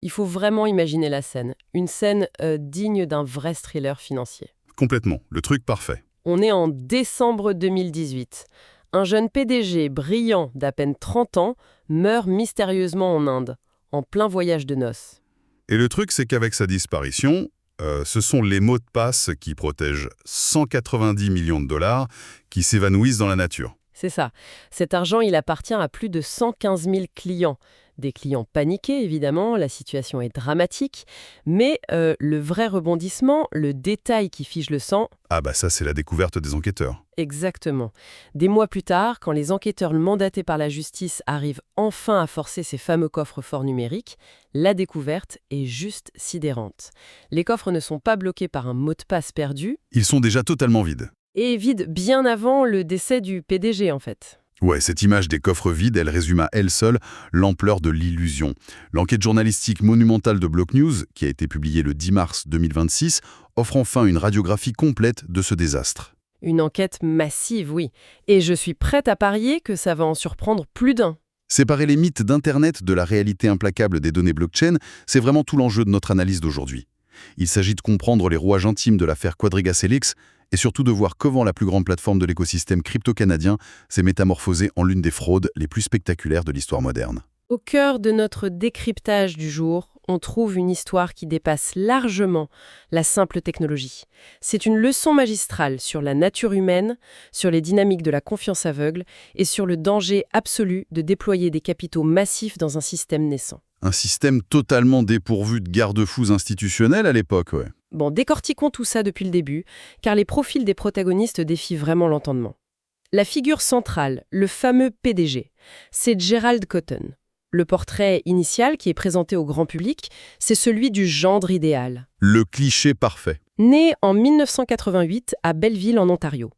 Il faut vraiment imaginer la scène. Une scène digne d'un vrai thriller financier. Complètement, le truc parfait. On est en décembre 2018. Un jeune PDG brillant d'à peine 30 ans meurt mystérieusement en Inde, en plein voyage de noces. Et le truc, c'est qu'avec sa disparition, ce sont les mots de passe qui protègent 190 millions de dollars qui s'évanouissent dans la nature. C'est ça. Cet argent, il appartient à plus de 115 000 clients. Des clients paniqués, évidemment, la situation est dramatique. Mais le vrai rebondissement, le détail qui fige le sang, Ah bah ça, c'est la découverte des enquêteurs. exactement. Des mois plus tard, quand les enquêteurs mandatés par la justice arrivent enfin à forcer ces fameux coffres forts numériques, la découverte est juste sidérante. Les coffres ne sont pas bloqués par un mot de passe perdu, Ils sont déjà totalement vides. et vides bien avant le décès du PDG, en fait. Ouais, cette image des coffres vides, elle résume à elle seule l'ampleur de l'illusion. L'enquête journalistique monumentale de Block News, qui a été publiée le 10 mars 2026, offre enfin une radiographie complète de ce désastre. Une enquête massive, oui. Et je suis prête à parier que ça va en surprendre plus d'un. Séparer les mythes d'Internet de la réalité implacable des données blockchain, c'est vraiment tout l'enjeu de notre analyse d'aujourd'hui. Il s'agit de comprendre les rouages intimes de l'affaire Quadriga Helix et surtout de voir comment la plus grande plateforme de l'écosystème crypto-canadien s'est métamorphosée en l'une des fraudes les plus spectaculaires de l'histoire moderne. Au cœur de notre décryptage du jour, on trouve une histoire qui dépasse largement la simple technologie. C'est une leçon magistrale sur la nature humaine, sur les dynamiques de la confiance aveugle et sur le danger absolu de déployer des capitaux massifs dans un système naissant. Un système totalement dépourvu de garde-fous institutionnels à l'époque, ouais. Bon, décortiquons tout ça depuis le début, car les profils des protagonistes défient vraiment l'entendement. La figure centrale, le fameux PDG, c'est Gerald Cotten. Le portrait initial qui est présenté au grand public, c'est celui du gendre idéal. Le cliché parfait. Né en 1988 à Belleville en Ontario.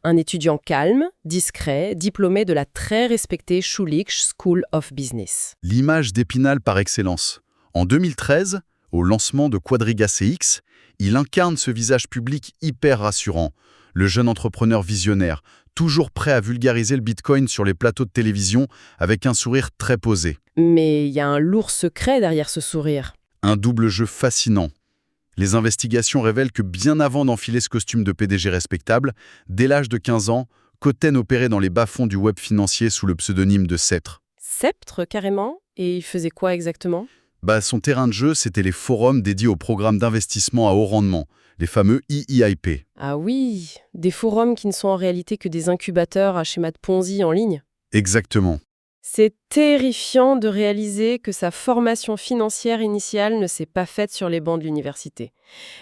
Un étudiant calme, discret, diplômé de la très respectée Schulich School of Business. L'image d'Épinal par excellence. En 2013, au lancement de Quadriga CX, il incarne ce visage public hyper rassurant. Le jeune entrepreneur visionnaire, toujours prêt à vulgariser le Bitcoin sur les plateaux de télévision avec un sourire très posé. Mais il y a un lourd secret derrière ce sourire. Un double jeu fascinant. Les investigations révèlent que bien avant d'enfiler ce costume de PDG respectable, dès l'âge de 15 ans, Cotten opérait dans les bas-fonds du web financier sous le pseudonyme de Sceptre. Sceptre, carrément. Et il faisait quoi exactement ? Son terrain de jeu, c'était les forums dédiés aux programmes d'investissement à haut rendement, les fameux EIP. Ah oui, des forums qui ne sont en réalité que des incubateurs à schéma de Ponzi en ligne. Exactement. C'est terrifiant de réaliser que sa formation financière initiale ne s'est pas faite sur les bancs de l'université,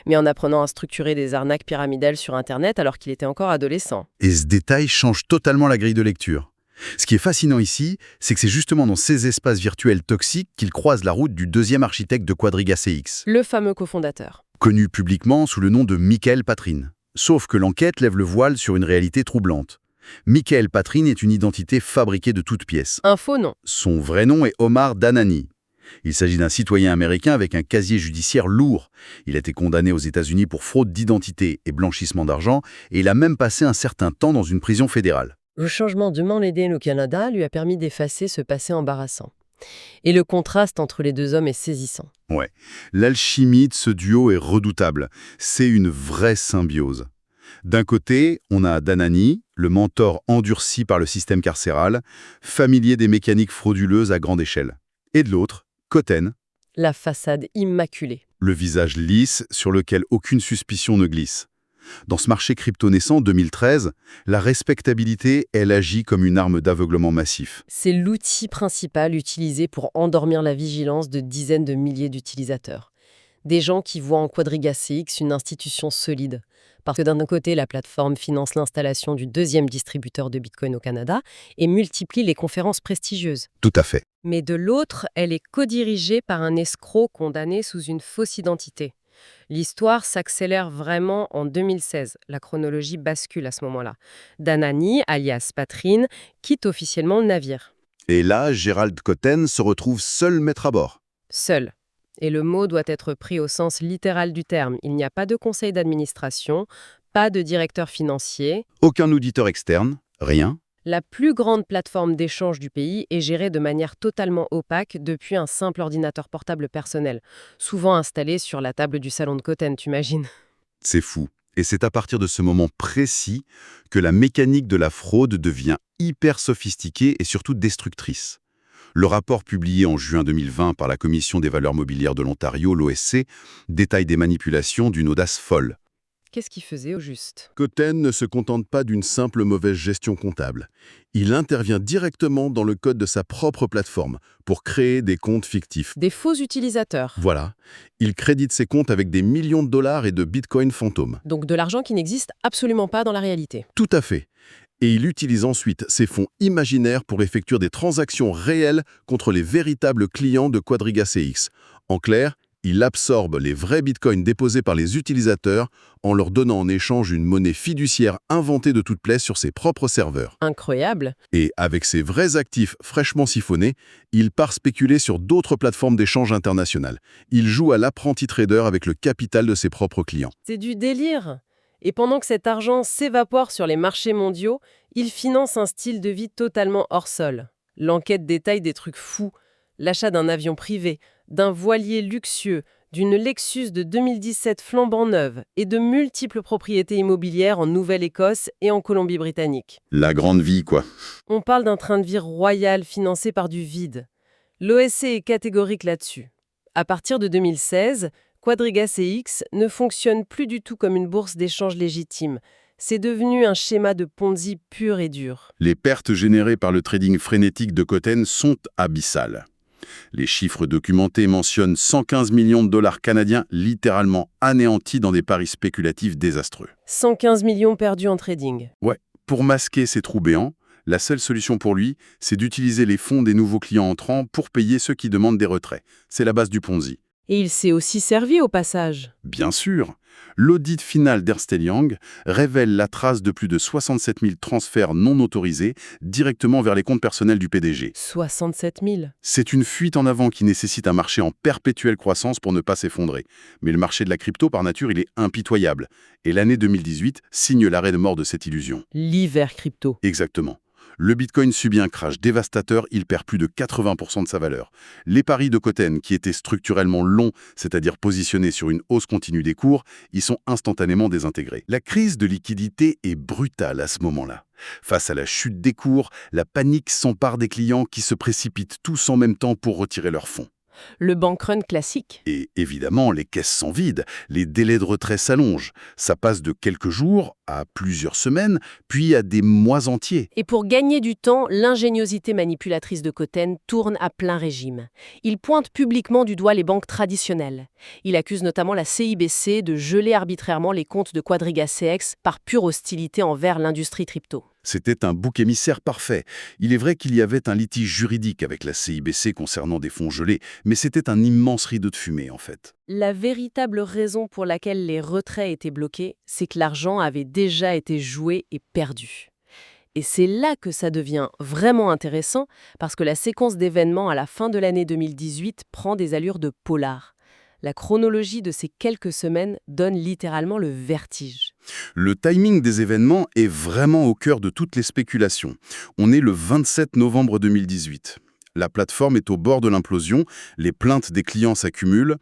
mais en apprenant à structurer des arnaques pyramidales sur Internet alors qu'il était encore adolescent. Et ce détail change totalement la grille de lecture. Ce qui est fascinant ici, c'est que c'est justement dans ces espaces virtuels toxiques qu'il croise la route du deuxième architecte de Quadriga CX, Le fameux cofondateur. connu publiquement sous le nom de Michael Patryn. Sauf que l'enquête lève le voile sur une réalité troublante. Michael Patryn est une identité fabriquée de toutes pièces. Un faux nom. Son vrai nom est Omar Danani. Il s'agit d'un citoyen américain avec un casier judiciaire lourd. Il a été condamné aux États-Unis pour fraude d'identité et blanchissement d'argent, et il a même passé un certain temps dans une prison fédérale. Le changement de nom l'ADN au Canada lui a permis d'effacer ce passé embarrassant. Et le contraste entre les deux hommes est saisissant. Ouais, l'alchimie de ce duo est redoutable. C'est une vraie symbiose. D'un côté, on a Danani, le mentor endurci par le système carcéral, familier des mécaniques frauduleuses à grande échelle. Et de l'autre, Cotten, La façade immaculée. le visage lisse sur lequel aucune suspicion ne glisse. Dans ce marché crypto naissant 2013, la respectabilité, elle agit comme une arme d'aveuglement massif. C'est l'outil principal utilisé pour endormir la vigilance de dizaines de milliers d'utilisateurs. Des gens qui voient en Quadriga CX une institution solide. Parce que d'un côté, la plateforme finance l'installation du deuxième distributeur de Bitcoin au Canada et multiplie les conférences prestigieuses. Tout à fait. Mais de l'autre, elle est codirigée par un escroc condamné sous une fausse identité. L'histoire s'accélère vraiment en 2016. La chronologie bascule à ce moment-là. Danani, alias Patryn, quitte officiellement le navire. Et là, Gerald Cotten se retrouve seul maître à bord. Seul. Et le mot doit être pris au sens littéral du terme. Il n'y a pas de conseil d'administration, pas de directeur financier. Aucun auditeur externe, rien. La plus grande plateforme d'échange du pays est gérée de manière totalement opaque depuis un simple ordinateur portable personnel, souvent installé sur la table du salon de Cotten, tu imagines. C'est fou. Et c'est à partir de ce moment précis que la mécanique de la fraude devient hyper sophistiquée et surtout destructrice. Le rapport publié en juin 2020 par la Commission des valeurs mobilières de l'Ontario, l'OSC, détaille des manipulations d'une audace folle. Qu'est-ce qu'il faisait au juste? Cotten ne se contente pas d'une simple mauvaise gestion comptable. Il intervient directement dans le code de sa propre plateforme pour créer des comptes fictifs. Des faux utilisateurs. Voilà, il crédite ses comptes avec des millions de dollars et de bitcoins fantômes. Donc de l'argent qui n'existe absolument pas dans la réalité. Tout à fait. Et il utilise ensuite ces fonds imaginaires pour effectuer des transactions réelles contre les véritables clients de Quadriga CX. En clair, il absorbe les vrais bitcoins déposés par les utilisateurs en leur donnant en échange une monnaie fiduciaire inventée de toutes pièces sur ses propres serveurs. Incroyable. Et avec ces vrais actifs fraîchement siphonnés, il part spéculer sur d'autres plateformes d'échange internationales. Il joue à l'apprenti trader avec le capital de ses propres clients. C'est du délire. Et pendant que cet argent s'évapore sur les marchés mondiaux, il finance un style de vie totalement hors sol. L'enquête détaille des trucs fous. L'achat d'un avion privé, d'un voilier luxueux, d'une Lexus de 2017 flambant neuve et de multiples propriétés immobilières en Nouvelle-Écosse et en Colombie-Britannique. La grande vie, quoi. On parle d'un train de vie royal financé par du vide. L'OSC est catégorique là-dessus. À partir de 2016, Quadriga CX ne fonctionne plus du tout comme une bourse d'échange légitime. C'est devenu un schéma de Ponzi pur et dur. Les pertes générées par le trading frénétique de Cotten sont abyssales. Les chiffres documentés mentionnent 115 millions de dollars canadiens littéralement anéantis dans des paris spéculatifs désastreux. 115 millions perdus en trading. Ouais, pour masquer ces trous béants, la seule solution pour lui, c'est d'utiliser les fonds des nouveaux clients entrants pour payer ceux qui demandent des retraits. C'est la base du Ponzi. Et il s'est aussi servi au passage. Bien sûr, l'audit final d'Ernst & Young révèle la trace de plus de 67 000 transferts non autorisés directement vers les comptes personnels du PDG. 67 000. C'est une fuite en avant qui nécessite un marché en perpétuelle croissance pour ne pas s'effondrer. Mais le marché de la crypto, par nature, il est impitoyable. Et l'année 2018 signe l'arrêt de mort de cette illusion. L'hiver crypto. Exactement. Le Bitcoin subit un crash dévastateur, il perd plus de 80% de sa valeur. Les paris de Cotten, qui étaient structurellement longs, c'est-à-dire positionnés sur une hausse continue des cours, y sont instantanément désintégrés. La crise de liquidité est brutale à ce moment-là. Face à la chute des cours, la panique s'empare des clients qui se précipitent tous en même temps pour retirer leurs fonds. Le bank run classique. Et évidemment, les caisses sont vides, les délais de retrait s'allongent. Ça passe de quelques jours à plusieurs semaines, puis à des mois entiers. Et pour gagner du temps, l'ingéniosité manipulatrice de Cotten tourne à plein régime. Il pointe publiquement du doigt les banques traditionnelles. Il accuse notamment la CIBC de geler arbitrairement les comptes de Quadriga CX par pure hostilité envers l'industrie crypto. C'était un bouc émissaire parfait. Il est vrai qu'il y avait un litige juridique avec la CIBC concernant des fonds gelés, mais c'était un immense rideau de fumée en fait. La véritable raison pour laquelle les retraits étaient bloqués, c'est que l'argent avait déjà été joué et perdu. Et c'est là que ça devient vraiment intéressant, parce que la séquence d'événements à la fin de l'année 2018 prend des allures de polar. La chronologie de ces quelques semaines donne littéralement le vertige. Le timing des événements est vraiment au cœur de toutes les spéculations. On est le 27 novembre 2018. La plateforme est au bord de l'implosion, les plaintes des clients s'accumulent,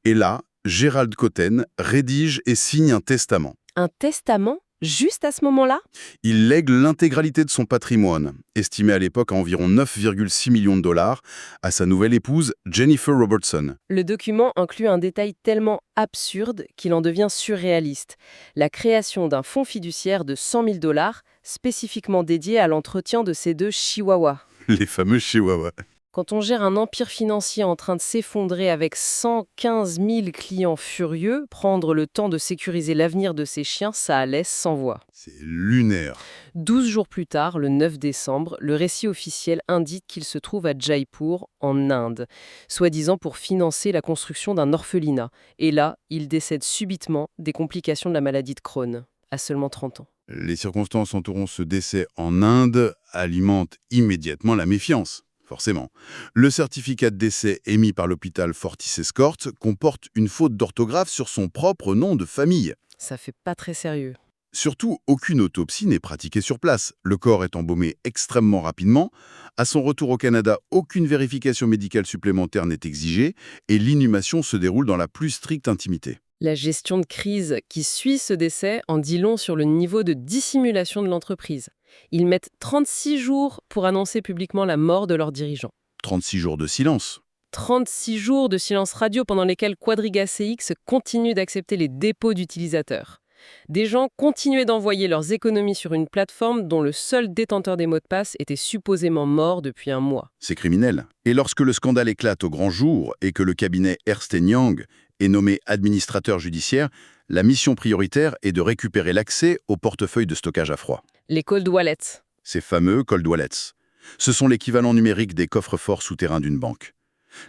et là, Gérald Cotten rédige et signe un testament. Un testament ? Juste à ce moment-là ? Il lègue l'intégralité de son patrimoine, estimé à l'époque à environ 9,6 millions de dollars, à sa nouvelle épouse, Jennifer Robertson. Le document inclut un détail tellement absurde qu'il en devient surréaliste. La création d'un fonds fiduciaire de 100 000 dollars, spécifiquement dédié à l'entretien de ces deux chihuahuas. Les fameux chihuahuas. Quand on gère un empire financier en train de s'effondrer avec 115 000 clients furieux, prendre le temps de sécuriser l'avenir de ces chiens, ça laisse sans voix. C'est lunaire. 12 jours plus tard, le 9 décembre, le récit officiel indique qu'il se trouve à Jaipur, en Inde, soi-disant pour financer la construction d'un orphelinat. Et là, il décède subitement des complications de la maladie de Crohn, à seulement 30 ans. Les circonstances entourant ce décès en Inde alimentent immédiatement la méfiance. Forcément. Le certificat de décès émis par l'hôpital Fortis Escorts comporte une faute d'orthographe sur son propre nom de famille. Ça fait pas très sérieux. Surtout, aucune autopsie n'est pratiquée sur place. Le corps est embaumé extrêmement rapidement. À son retour au Canada, aucune vérification médicale supplémentaire n'est exigée et l'inhumation se déroule dans la plus stricte intimité. La gestion de crise qui suit ce décès en dit long sur le niveau de dissimulation de l'entreprise. Ils mettent 36 jours pour annoncer publiquement la mort de leurs dirigeants. 36 jours de silence. 36 jours de silence radio pendant lesquels Quadriga CX continue d'accepter les dépôts d'utilisateurs. Des gens continuaient d'envoyer leurs économies sur une plateforme dont le seul détenteur des mots de passe était supposément mort depuis un mois. C'est criminel. Et lorsque le scandale éclate au grand jour et que le cabinet Ernst & Young est nommé administrateur judiciaire, la mission prioritaire est de récupérer l'accès au portefeuille de stockage à froid. Les cold wallets. Ces fameux cold wallets. Ce sont l'équivalent numérique des coffres-forts souterrains d'une banque.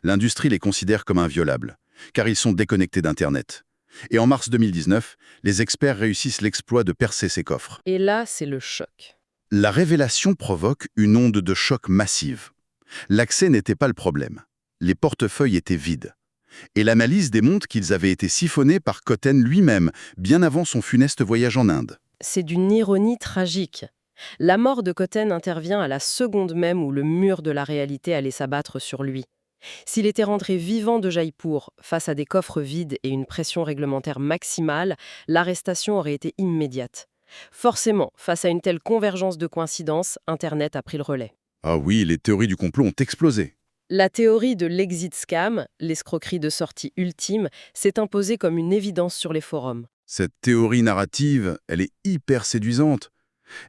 L'industrie les considère comme inviolables, car ils sont déconnectés d'Internet. Et en mars 2019, les experts réussissent l'exploit de percer ces coffres. Et là, c'est le choc. La révélation provoque une onde de choc massive. L'accès n'était pas le problème. Les portefeuilles étaient vides. Et l'analyse démontre qu'ils avaient été siphonnés par Cotten lui-même, bien avant son funeste voyage en Inde. C'est d'une ironie tragique. La mort de Cotten intervient à la seconde même où le mur de la réalité allait s'abattre sur lui. S'il était rentré vivant de Jaipur, face à des coffres vides et une pression réglementaire maximale, l'arrestation aurait été immédiate. Forcément, face à une telle convergence de coïncidences, Internet a pris le relais. Ah oui, les théories du complot ont explosé. La théorie de l'exit scam, l'escroquerie de sortie ultime, s'est imposée comme une évidence sur les forums. Cette théorie narrative, elle est hyper séduisante.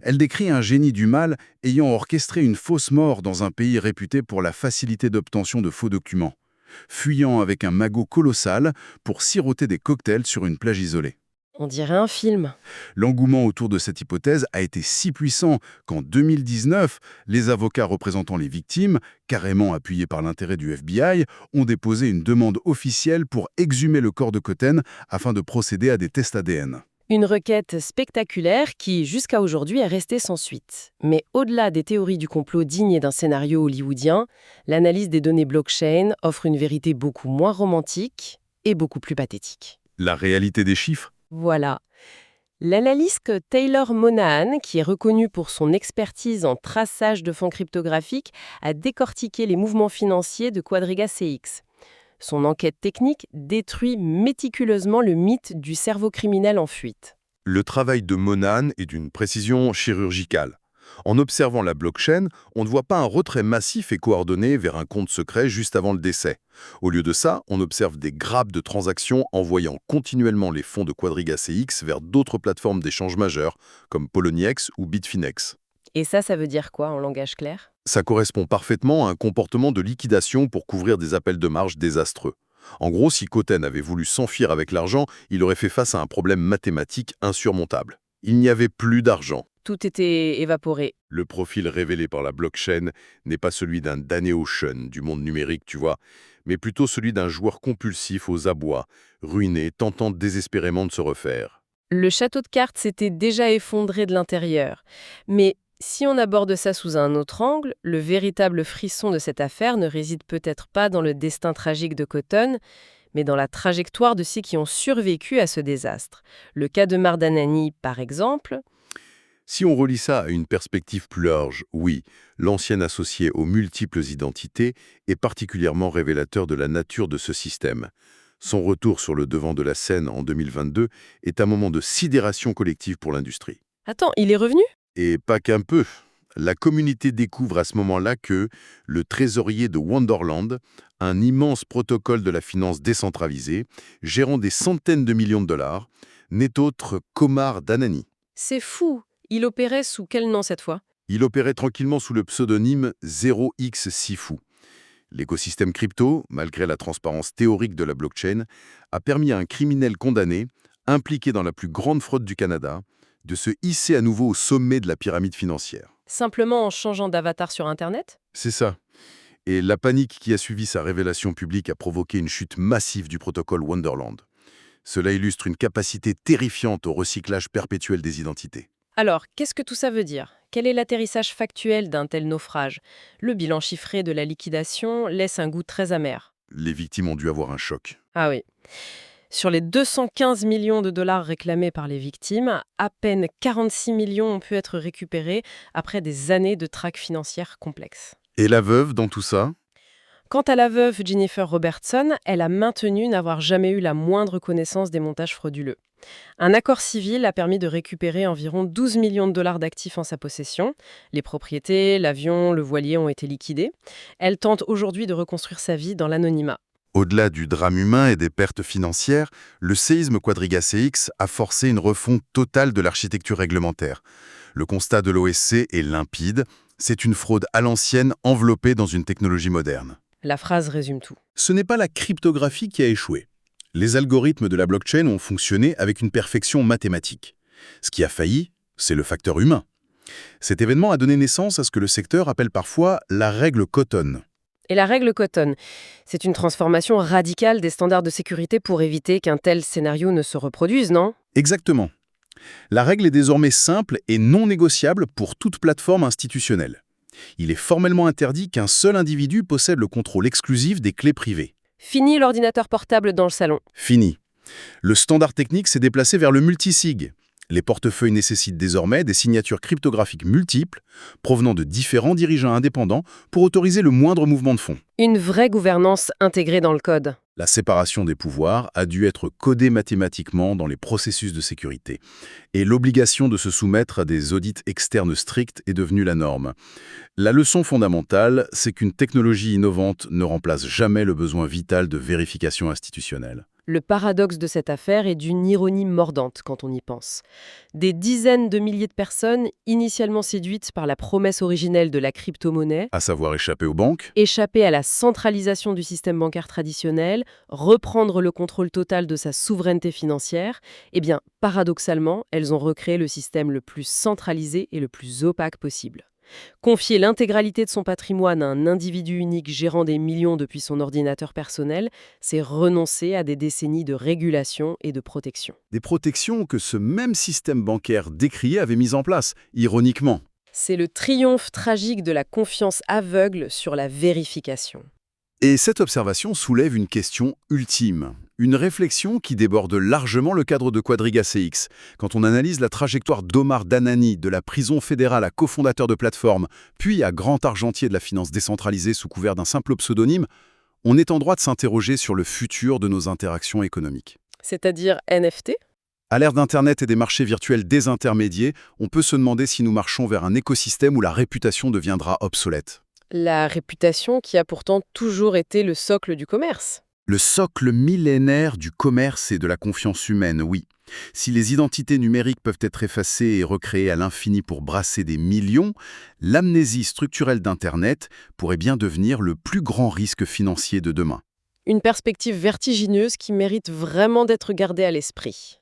Elle décrit un génie du mal ayant orchestré une fausse mort dans un pays réputé pour la facilité d'obtention de faux documents, fuyant avec un magot colossal pour siroter des cocktails sur une plage isolée. On dirait un film. L'engouement autour de cette hypothèse a été si puissant qu'en 2019, les avocats représentant les victimes, carrément appuyés par l'intérêt du FBI, ont déposé une demande officielle pour exhumer le corps de Cotten afin de procéder à des tests ADN. Une requête spectaculaire qui, jusqu'à aujourd'hui, est restée sans suite. Mais au-delà des théories du complot dignes d'un scénario hollywoodien, l'analyse des données blockchain offre une vérité beaucoup moins romantique et beaucoup plus pathétique. La réalité des chiffres ? Voilà. L'analyste Taylor Monahan, qui est reconnu pour son expertise en traçage de fonds cryptographiques, a décortiqué les mouvements financiers de Quadriga CX. Son enquête technique détruit méticuleusement le mythe du cerveau criminel en fuite. Le travail de Monahan est d'une précision chirurgicale. En observant la blockchain, on ne voit pas un retrait massif et coordonné vers un compte secret juste avant le décès. Au lieu de ça, on observe des grappes de transactions envoyant continuellement les fonds de Quadriga CX vers d'autres plateformes d'échange majeures, comme Poloniex ou Bitfinex. Et ça veut dire quoi en langage clair ? Ça correspond parfaitement à un comportement de liquidation pour couvrir des appels de marge désastreux. En gros, si Cotten avait voulu s'enfuir avec l'argent, il aurait fait face à un problème mathématique insurmontable. Il n'y avait plus d'argent. Tout était évaporé. Le profil révélé par la blockchain n'est pas celui d'un Danny Ocean du monde numérique, tu vois, mais plutôt celui d'un joueur compulsif aux abois, ruiné, tentant désespérément de se refaire. Le château de cartes s'était déjà effondré de l'intérieur. Mais si on aborde ça sous un autre angle, le véritable frisson de cette affaire ne réside peut-être pas dans le destin tragique de Cotten, mais dans la trajectoire de ceux qui ont survécu à ce désastre. Le cas de Mardanani, par exemple. Si on relie ça à une perspective plus large, oui, l'ancien associé aux multiples identités est particulièrement révélateur de la nature de ce système. Son retour sur le devant de la scène en 2022 est un moment de sidération collective pour l'industrie. Attends, il est revenu ? Et pas qu'un peu. La communauté découvre à ce moment-là que le trésorier de Wonderland, un immense protocole de la finance décentralisée, gérant des centaines de millions de dollars, n'est autre qu'Omar Dhanani. C'est fou. Il opérait sous quel nom cette fois ? Il opérait tranquillement sous le pseudonyme 0x Sifu. L'écosystème crypto, malgré la transparence théorique de la blockchain, a permis à un criminel condamné, impliqué dans la plus grande fraude du Canada, de se hisser à nouveau au sommet de la pyramide financière. Simplement en changeant d'avatar sur Internet ? C'est ça. Et la panique qui a suivi sa révélation publique a provoqué une chute massive du protocole Wonderland. Cela illustre une capacité terrifiante au recyclage perpétuel des identités. Alors, qu'est-ce que tout ça veut dire ? Quel est l'atterrissage factuel d'un tel naufrage ? Le bilan chiffré de la liquidation laisse un goût très amer. Les victimes ont dû avoir un choc. Ah oui. Sur les 215 millions de dollars réclamés par les victimes, à peine 46 millions ont pu être récupérés après des années de traque financière complexe. Et la veuve dans tout ça? Quant à la veuve Jennifer Robertson, elle a maintenu n'avoir jamais eu la moindre connaissance des montages frauduleux. Un accord civil a permis de récupérer environ 12 millions de dollars d'actifs en sa possession. Les propriétés, l'avion, le voilier ont été liquidés. Elle tente aujourd'hui de reconstruire sa vie dans l'anonymat. Au-delà du drame humain et des pertes financières, le séisme Quadriga CX a forcé une refonte totale de l'architecture réglementaire. Le constat de l'OSC est limpide, c'est une fraude à l'ancienne enveloppée dans une technologie moderne. La phrase résume tout. Ce n'est pas la cryptographie qui a échoué. Les algorithmes de la blockchain ont fonctionné avec une perfection mathématique. Ce qui a failli, c'est le facteur humain. Cet événement a donné naissance à ce que le secteur appelle parfois la règle Cotton. Et la règle Cotton, c'est une transformation radicale des standards de sécurité pour éviter qu'un tel scénario ne se reproduise, non? Exactement. La règle est désormais simple et non négociable pour toute plateforme institutionnelle. Il est formellement interdit qu'un seul individu possède le contrôle exclusif des clés privées. Fini l'ordinateur portable dans le salon. Fini. Le standard technique s'est déplacé vers le multisig. Les portefeuilles nécessitent désormais des signatures cryptographiques multiples, provenant de différents dirigeants indépendants, pour autoriser le moindre mouvement de fonds. Une vraie gouvernance intégrée dans le code. La séparation des pouvoirs a dû être codée mathématiquement dans les processus de sécurité. Et l'obligation de se soumettre à des audits externes stricts est devenue la norme. La leçon fondamentale, c'est qu'une technologie innovante ne remplace jamais le besoin vital de vérification institutionnelle. Le paradoxe de cette affaire est d'une ironie mordante quand on y pense. Des dizaines de milliers de personnes, initialement séduites par la promesse originelle de la crypto-monnaie, À savoir échapper aux banques, échapper à la centralisation du système bancaire traditionnel, reprendre le contrôle total de sa souveraineté financière, eh bien, paradoxalement, elles ont recréé le système le plus centralisé et le plus opaque possible. Confier l'intégralité de son patrimoine à un individu unique gérant des millions depuis son ordinateur personnel, c'est renoncer à des décennies de régulation et de protection. des protections que ce même système bancaire décrié avait mises en place, ironiquement. C'est le triomphe tragique de la confiance aveugle sur la vérification. Et cette observation soulève une question ultime, une réflexion qui déborde largement le cadre de Quadriga CX. Quand on analyse la trajectoire d'Omar Dhanani, de la prison fédérale à cofondateur de plateforme, puis à grand argentier de la finance décentralisée sous couvert d'un simple pseudonyme, on est en droit de s'interroger sur le futur de nos interactions économiques. C'est-à-dire NFT? À l'ère d'Internet et des marchés virtuels désintermédiés, on peut se demander si nous marchons vers un écosystème où la réputation deviendra obsolète. La réputation qui a pourtant toujours été le socle du commerce. Le socle millénaire du commerce et de la confiance humaine, oui. Si les identités numériques peuvent être effacées et recréées à l'infini pour brasser des millions, l'amnésie structurelle d'Internet pourrait bien devenir le plus grand risque financier de demain. Une perspective vertigineuse qui mérite vraiment d'être gardée à l'esprit.